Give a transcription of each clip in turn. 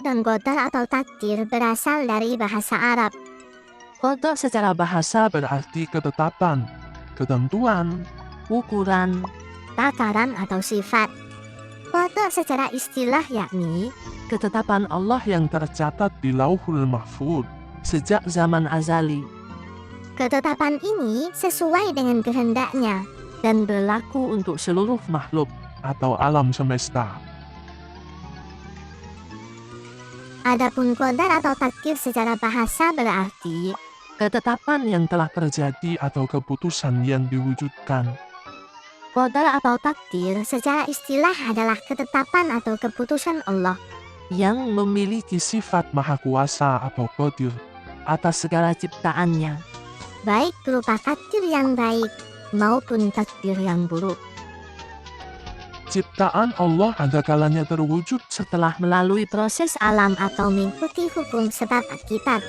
dan qadar atau takdir berasal dari bahasa Arab. Qadar secara bahasa berarti ketetapan, ketentuan, ukuran, Takaran atau sifat. Qadar secara istilah yakni ketetapan Allah yang tercatat di Lauhul Mahfuz sejak zaman azali ketetapan ini sesuai dengan kehendaknya. dan berlaku untuk seluruh makhluk atau alam semesta. Adapun qadar atau takdir secara bahasa berarti Ketetapan yang telah terjadi atau keputusan yang diwujudkan. qadar atau takdir secara istilah adalah ketetapan atau keputusan Allah Yang memiliki sifat maha kuasa atau qadir atas segala ciptaannya. baik berupa takdir yang baik maupun takdir yang buruk. Ciptaan Allah ada kalanya terwujud Setelah melalui proses alam atau mengikuti hukum sebab akibat,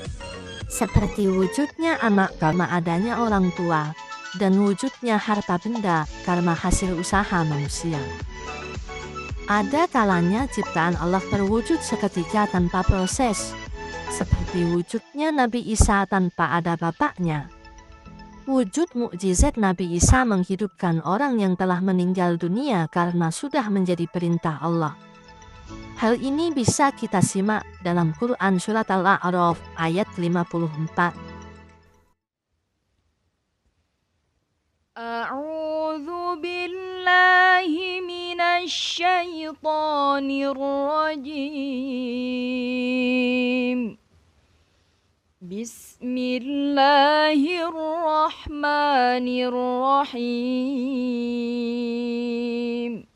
seperti wujudnya anak karena adanya orang tua, dan wujudnya harta benda karena hasil usaha manusia. Ada kalanya ciptaan Allah terwujud seketika tanpa proses, seperti wujudnya Nabi Isa tanpa ada bapaknya. Wujud mukjizat Nabi Isa menghidupkan orang yang telah meninggal dunia karena sudah menjadi perintah Allah. Hal ini bisa kita simak dalam Quran Surat Al-A'raf ayat 54. A'udzu billahi minasy syaithanir rajim. Bismillahirrahmanirrahim.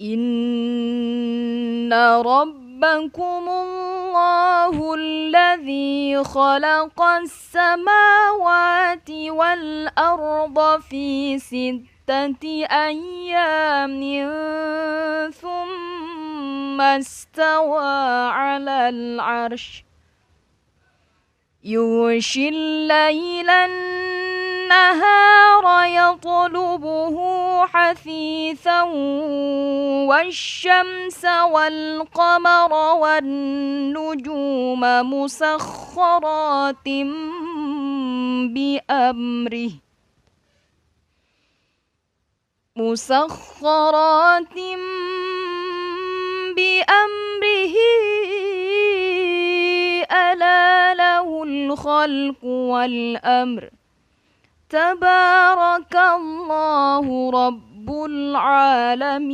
Inna rabbakumullahu alladhi khalaqas samawati wal arda fi sittati ayyamin thumma istawa 'alal 'arsy yughshil laylan nahara yatlubuhu hafithan wasyamsa wal qamara wan nujuma musakhkharatin bi amrihi ala lahul khalqu wal amr tabarakallahu rabbul alamin.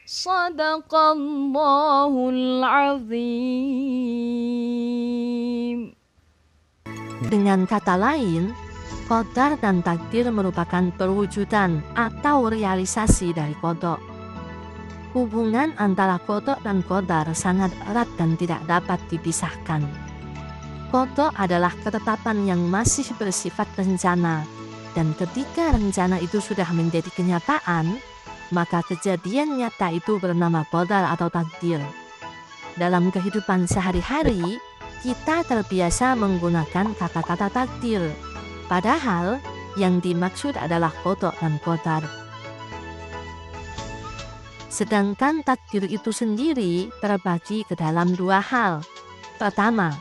Sadaqallahul azim. Dengan kata lain, qadar dan takdir merupakan perwujudan atau realisasi dari qada. Hubungan antara qada dan qadar sangat erat dan tidak dapat dipisahkan. Qada adalah ketetapan yang masih bersifat rencana, dan ketika rencana itu sudah menjadi kenyataan, maka kejadian nyata itu bernama qadar atau takdir. Dalam kehidupan sehari-hari, kita terbiasa menggunakan kata-kata takdir, padahal yang dimaksud adalah qada dan qadar. Sedangkan takdir itu sendiri terbagi ke dalam dua hal. Pertama,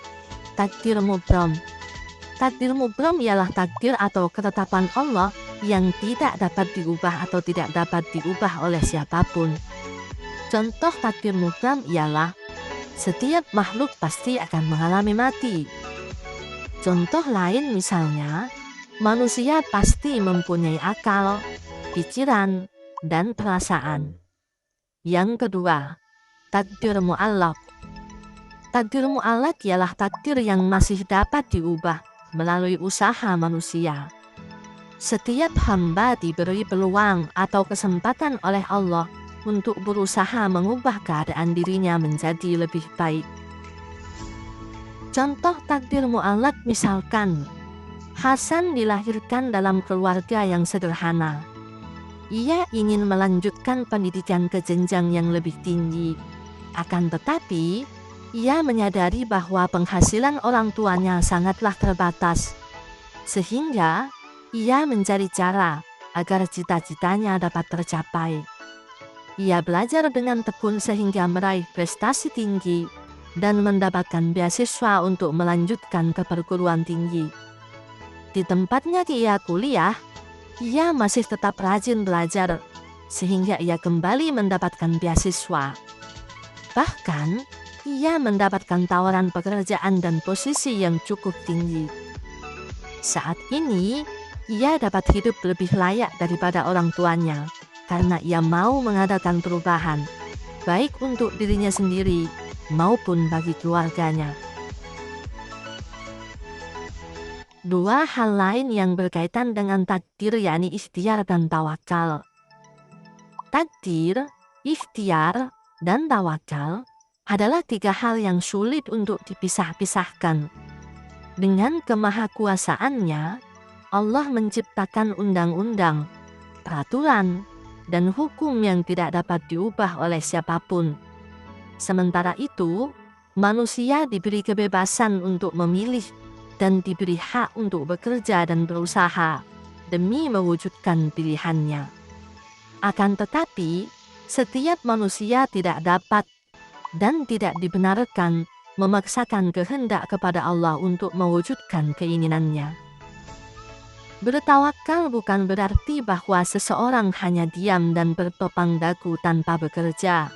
takdir mubram. Takdir mubram ialah takdir atau ketetapan Allah yang tidak dapat diubah atau tidak dapat diubah oleh siapapun. Contoh takdir mubram ialah setiap makhluk pasti akan mengalami mati. Contoh lain misalnya, manusia pasti mempunyai akal, pikiran, dan perasaan. Yang kedua, takdir mu'allaq. Takdir mu'allaq ialah takdir yang masih dapat diubah melalui usaha manusia. Setiap hamba diberi peluang atau kesempatan oleh Allah untuk berusaha mengubah keadaan dirinya menjadi lebih baik. Contoh takdir mu'allaq misalkan, Hasan dilahirkan dalam keluarga yang sederhana. Ia ingin melanjutkan pendidikan ke jenjang yang lebih tinggi. Akan tetapi, ia menyadari bahwa penghasilan orang tuanya sangatlah terbatas. Sehingga, ia mencari cara agar cita-citanya dapat tercapai. Ia belajar dengan tekun sehingga meraih prestasi tinggi dan mendapatkan beasiswa untuk melanjutkan ke perguruan tinggi. Di tempatnya ia kuliah, ia masih tetap rajin belajar, sehingga ia kembali mendapatkan beasiswa. Bahkan, ia mendapatkan tawaran pekerjaan dan posisi yang cukup tinggi. Saat ini, ia dapat hidup lebih layak daripada orang tuanya, karena ia mau mengadakan perubahan, baik untuk dirinya sendiri maupun bagi keluarganya. Dua hal lain yang berkaitan dengan takdir yakni ikhtiar dan tawakal. Takdir, ikhtiar, dan tawakal adalah tiga hal yang sulit untuk dipisah-pisahkan. Dengan kemahakuasaannya, Allah menciptakan undang-undang, peraturan, dan hukum yang tidak dapat diubah oleh siapapun. Sementara itu, manusia diberi kebebasan untuk memilih dan diberi hak untuk bekerja dan berusaha demi mewujudkan pilihannya. Akan tetapi, setiap manusia tidak dapat dan tidak dibenarkan memaksakan kehendak kepada Allah untuk mewujudkan keinginannya. Bertawakal bukan berarti bahwa seseorang hanya diam dan bertopang dagu tanpa bekerja.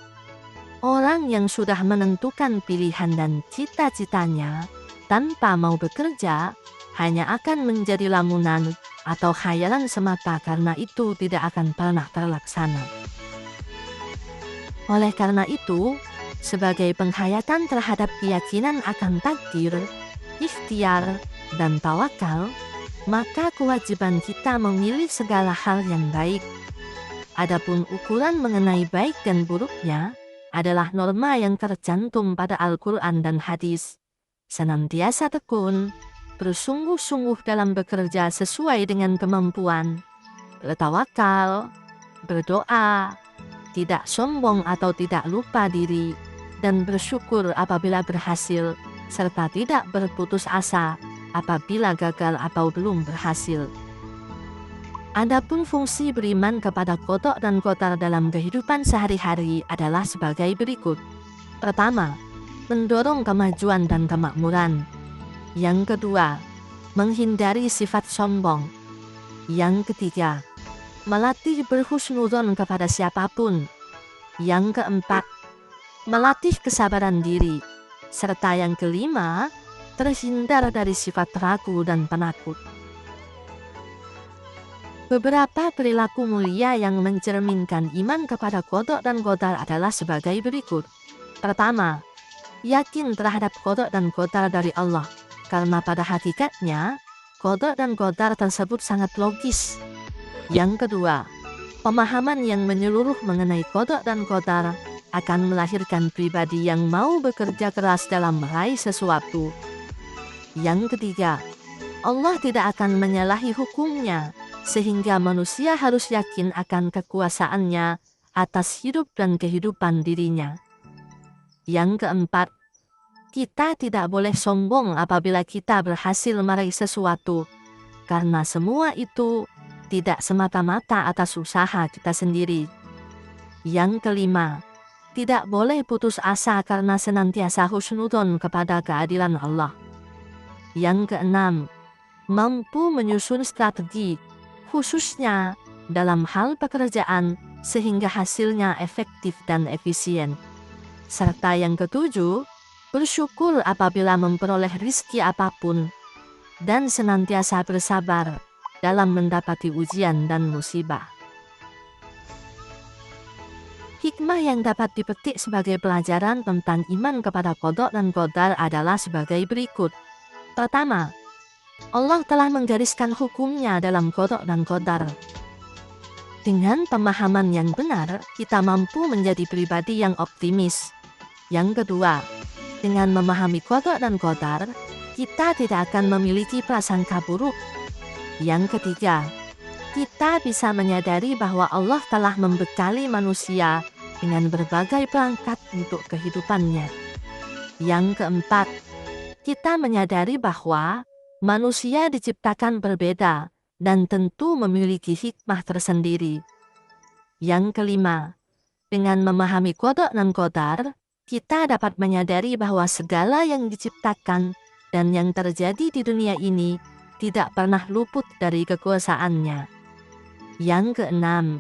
Orang yang sudah menentukan pilihan dan cita-citanya tanpa mau bekerja hanya akan menjadi lamunan atau khayalan semata, karena itu tidak akan pernah terlaksana. Oleh karena itu, sebagai penghayatan terhadap keyakinan akan takdir, ikhtiar, dan tawakal, maka kewajiban kita memilih segala hal yang baik. Adapun ukuran mengenai baik dan buruknya adalah norma yang tercantum pada Al-Quran dan hadis. Senantiasa tekun, bersungguh-sungguh dalam bekerja sesuai dengan kemampuan, bertawakal, berdoa, tidak sombong atau tidak lupa diri, dan bersyukur apabila berhasil, serta tidak berputus asa apabila gagal atau belum berhasil. Adapun fungsi beriman kepada qada dan qadar dalam kehidupan sehari-hari adalah sebagai berikut. Pertama, mendorong kemajuan dan kemakmuran. Yang kedua, menghindari sifat sombong. Yang ketiga, melatih berhusnudzon kepada siapapun. Yang keempat, melatih kesabaran diri. Serta yang kelima, terhindar dari sifat ragu dan penakut. Beberapa perilaku mulia yang mencerminkan iman kepada qada dan qadar adalah sebagai berikut. Pertama, yakin terhadap qada dan qadar dari Allah, karena pada hakikatnya, qada dan qadar tersebut sangat logis. Yang kedua, pemahaman yang menyeluruh mengenai qada dan qadar akan melahirkan pribadi yang mau bekerja keras dalam meraih sesuatu. Yang ketiga, Allah tidak akan menyalahi hukumnya, sehingga manusia harus yakin akan kekuasaannya atas hidup dan kehidupan dirinya. Yang keempat, kita tidak boleh sombong apabila kita berhasil meraih sesuatu, karena semua itu tidak semata-mata atas usaha kita sendiri. Yang kelima, tidak boleh putus asa karena senantiasa husnudzon kepada keadilan Allah. Yang keenam, mampu menyusun strategi, khususnya dalam hal pekerjaan, sehingga hasilnya efektif dan efisien. Serta yang ketujuh, bersyukur apabila memperoleh rizki apapun, dan senantiasa bersabar dalam mendapati ujian dan musibah. Hikmah yang dapat dipetik sebagai pelajaran tentang iman kepada qada dan qadar adalah sebagai berikut. Pertama, Allah telah menggariskan hukumnya dalam qada dan qadar. Dengan pemahaman yang benar, kita mampu menjadi pribadi yang optimis. Yang kedua, dengan memahami qada dan qadar, kita tidak akan memiliki prasangka buruk. Yang ketiga, kita bisa menyadari bahwa Allah telah membekali manusia dengan berbagai perangkat untuk kehidupannya. Yang keempat, kita menyadari bahwa manusia diciptakan berbeda dan tentu memiliki hikmah tersendiri. Yang kelima, dengan memahami qada dan qadar, kita dapat menyadari bahwa segala yang diciptakan dan yang terjadi di dunia ini tidak pernah luput dari kekuasaannya. Yang keenam,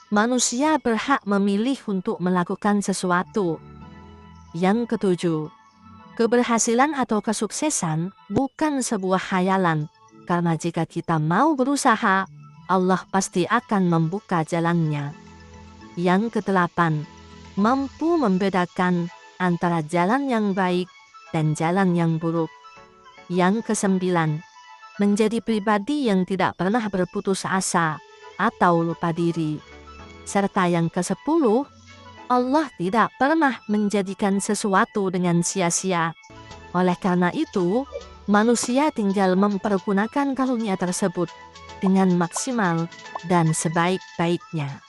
manusia berhak memilih untuk melakukan sesuatu. Yang ketujuh, keberhasilan atau kesuksesan bukan sebuah khayalan, karena jika kita mau berusaha, Allah pasti akan membuka jalannya. Yang kedelapan, mampu membedakan antara jalan yang baik dan jalan yang buruk. Yang kesembilan, menjadi pribadi yang tidak pernah berputus asa atau lupa diri. Serta yang ke-10, Allah tidak pernah menjadikan sesuatu dengan sia-sia. Oleh karena itu, manusia tinggal mempergunakan karunia tersebut dengan maksimal dan sebaik-baiknya.